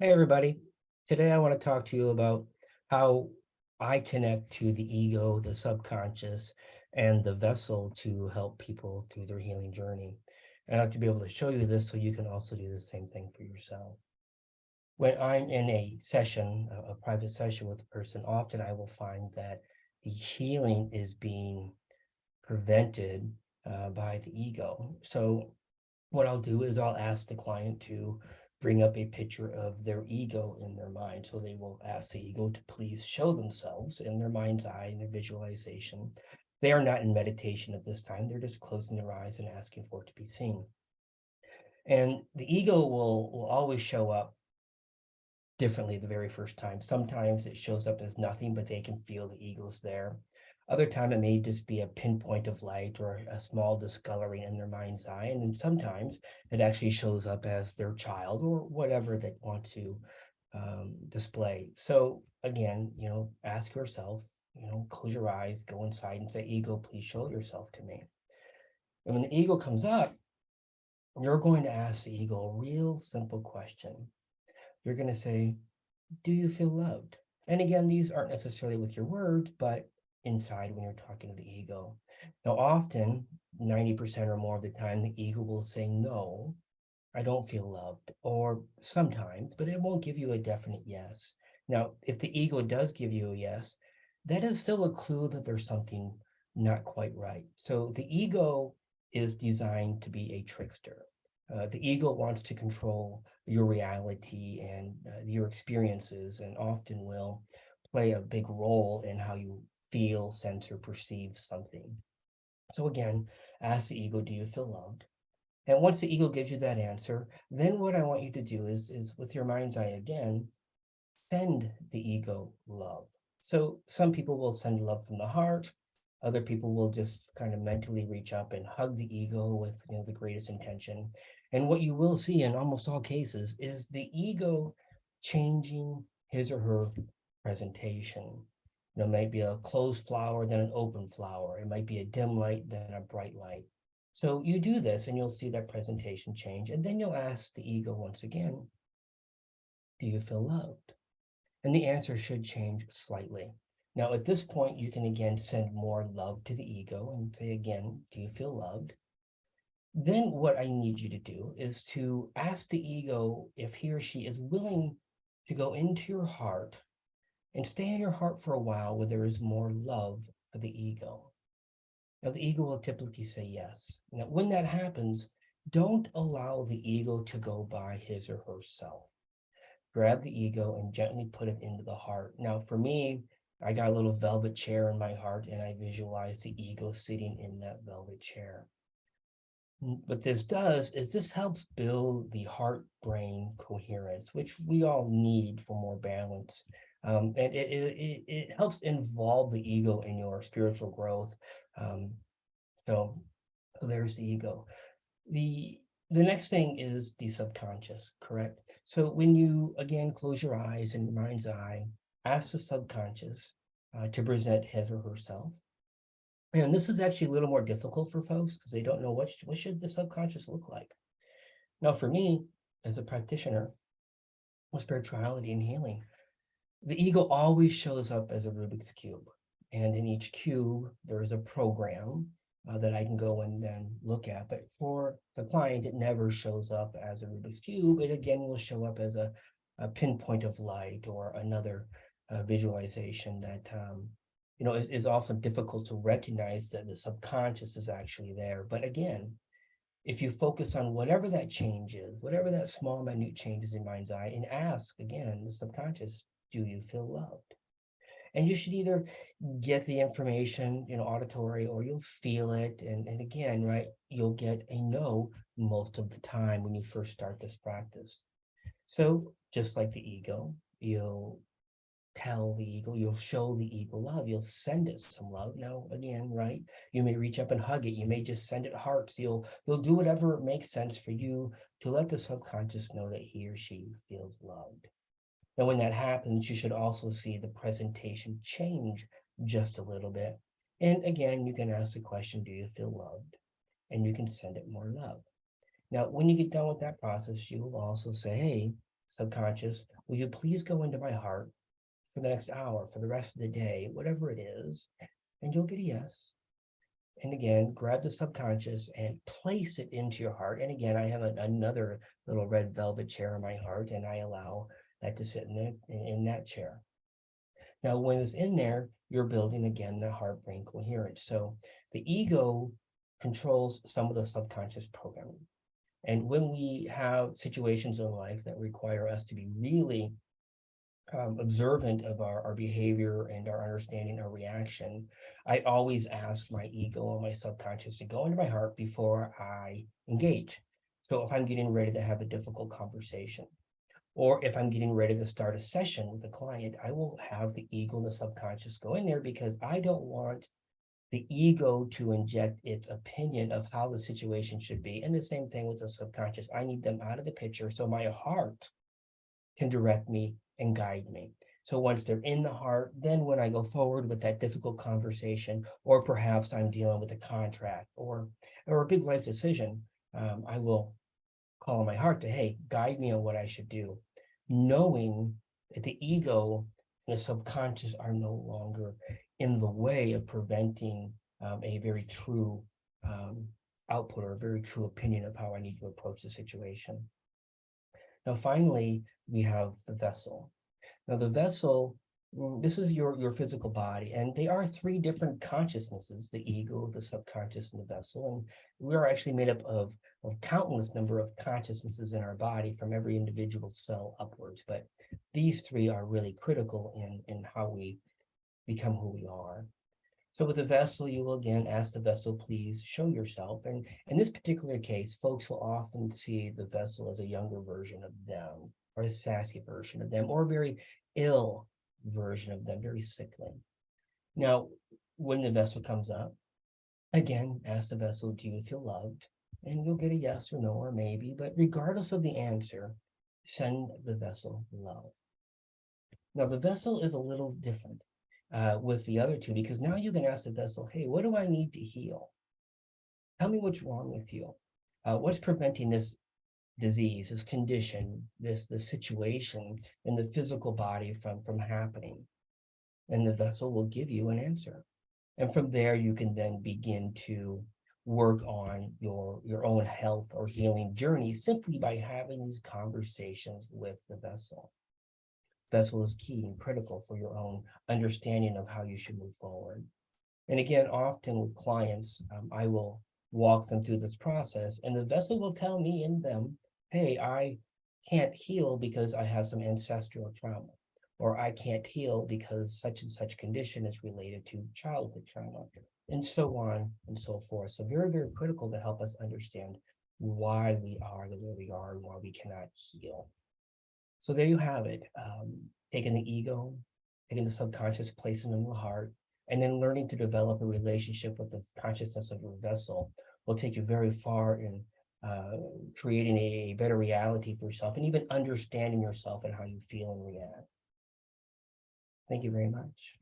Hey, everybody. Today, I want to talk to you about how I connect to the ego, the subconscious, and the vessel to help people through their healing journey. And I have to be able to show you this so you can also do the same thing for yourself. When I'm in a session, a private session with a person, often I will find that the healing is being prevented by the ego. So what I'll do is I'll ask the client to bring up a picture of their ego in their mind. So they will ask the ego to please show themselves in their mind's eye, in their visualization. They are not in meditation at this time. They're just closing their eyes and asking for it to be seen. And the ego will always show up differently the very first time. Sometimes it shows up as nothing, but they can feel the ego's there. Other time it may just be a pinpoint of light or a small discoloring in their mind's eye. And then sometimes it actually shows up as their child or whatever they want to display. So again, ask yourself, close your eyes, go inside and say, ego, please show yourself to me. And when the ego comes up, you're going to ask the ego a real simple question. You're going to say, do you feel loved? And again, these aren't necessarily with your words, but inside when you're talking to the ego. Now, often, 90% or more of the time, the ego will say, no, I don't feel loved, or sometimes, but it won't give you a definite yes. Now, if the ego does give you a yes, that is still a clue that there's something not quite right. So the ego is designed to be a trickster. The ego wants to control your reality and your experiences, and often will play a big role in how you feel, sense, or perceive something. So again, ask the ego, do you feel loved? And once the ego gives you that answer, then what I want you to do is with your mind's eye again, send the ego love. So some people will send love from the heart. Other people will just kind of mentally reach up and hug the ego with the greatest intention. And what you will see in almost all cases is the ego changing his or her presentation. It might be a closed flower, then an open flower. It might be a dim light, then a bright light. So you do this and you'll see that presentation change. And then you'll ask the ego once again, do you feel loved? And the answer should change slightly. Now, at this point, you can again send more love to the ego and say again, do you feel loved? Then what I need you to do is to ask the ego if he or she is willing to go into your heart and stay in your heart for a while where there is more love for the ego. Now, the ego will typically say yes. Now, when that happens, don't allow the ego to go by his or herself. Grab the ego and gently put it into the heart. Now, for me, I got a little velvet chair in my heart, and I visualize the ego sitting in that velvet chair. What this does is this helps build the heart-brain coherence, which we all need for more balance. And it helps involve the ego in your spiritual growth. Um, so there's the ego. The the next thing is the subconscious, correct? So when you again close your eyes in your mind's eye, ask the subconscious to present his or herself. And this is actually a little more difficult for folks because they don't know what should the subconscious look like. Now, for me, as a practitioner of spirituality and healing, the ego always shows up as a Rubik's Cube. And in each cube, there is a program that I can go and then look at. But for the client, it never shows up as a Rubik's Cube. It again will show up as a pinpoint of light or another visualization that is often difficult to recognize that the subconscious is actually there. But again, if you focus on whatever that change is, whatever that small, minute change is in mind's eye, and ask again, the subconscious, do you feel loved? And you should either get the information, auditory, or you'll feel it. And again, right, you'll get a no most of the time when you first start this practice. So just like the ego, you'll tell the ego, you'll show the ego love, you'll send it some love. Now, again, right, you may reach up and hug it, you may just send it hearts, you'll do whatever makes sense for you to let the subconscious know that he or she feels loved. Now, when that happens, you should also see the presentation change just a little bit. And again, you can ask the question, do you feel loved? And you can send it more love. Now, when you get done with that process, you will also say, hey, subconscious, will you please go into my heart for the next hour, for the rest of the day, whatever it is, and you'll get a yes. And again, grab the subconscious and place it into your heart. And again, I have another little red velvet chair in my heart, and I allow that to sit in that chair. Now, when it's in there, you're building again the heart brain coherence. So the ego controls some of the subconscious programming. And when we have situations in life that require us to be really observant of our behavior and our understanding, our reaction, I always ask my ego and my subconscious to go into my heart before I engage. So if I'm getting ready to have a difficult conversation, or if I'm getting ready to start a session with a client, I will have the ego and the subconscious go in there because I don't want the ego to inject its opinion of how the situation should be. And the same thing with the subconscious. I need them out of the picture so my heart can direct me and guide me. So once they're in the heart, then when I go forward with that difficult conversation, or perhaps I'm dealing with a contract or a big life decision, I will call on my heart to, hey, guide me on what I should do, knowing that the ego and the subconscious are no longer in the way of preventing a very true output or a very true opinion of how I need to approach the situation. Now, finally, we have the vessel. Now, the vessel, this is your physical body, and they are three different consciousnesses, the ego, the subconscious, and the vessel. And we are actually made up of countless number of consciousnesses in our body from every individual cell upwards. But these three are really critical in how we become who we are. So with the vessel, you will again ask the vessel, please show yourself. And in this particular case, folks will often see the vessel as a younger version of them, or a sassy version of them, or a very ill version of them, very sickly. Now, when the vessel comes up, again, ask the vessel, do you feel loved? And you'll get a yes or no or maybe, but regardless of the answer, send the vessel love. Now, the vessel is a little different with the other two, because now you can ask the vessel, hey, what do I need to heal? Tell me what's wrong with you. What's preventing this disease, this condition, this situation in the physical body from happening? And the vessel will give you an answer. And from there, you can then begin to work on your own health or healing journey simply by having these conversations with the vessel. Vessel is key and critical for your own understanding of how you should move forward. And again, often with clients, I will walk them through this process, and the vessel will tell me in them, hey, I can't heal because I have some ancestral trauma, or I can't heal because such and such condition is related to childhood trauma, and so on and so forth. So very, very critical to help us understand why we are the way we are and why we cannot heal. So there you have it. Taking the ego, taking the subconscious, placing it in the heart, and then learning to develop a relationship with the consciousness of your vessel will take you very far in creating a better reality for yourself and even understanding yourself and how you feel and react. Thank you very much.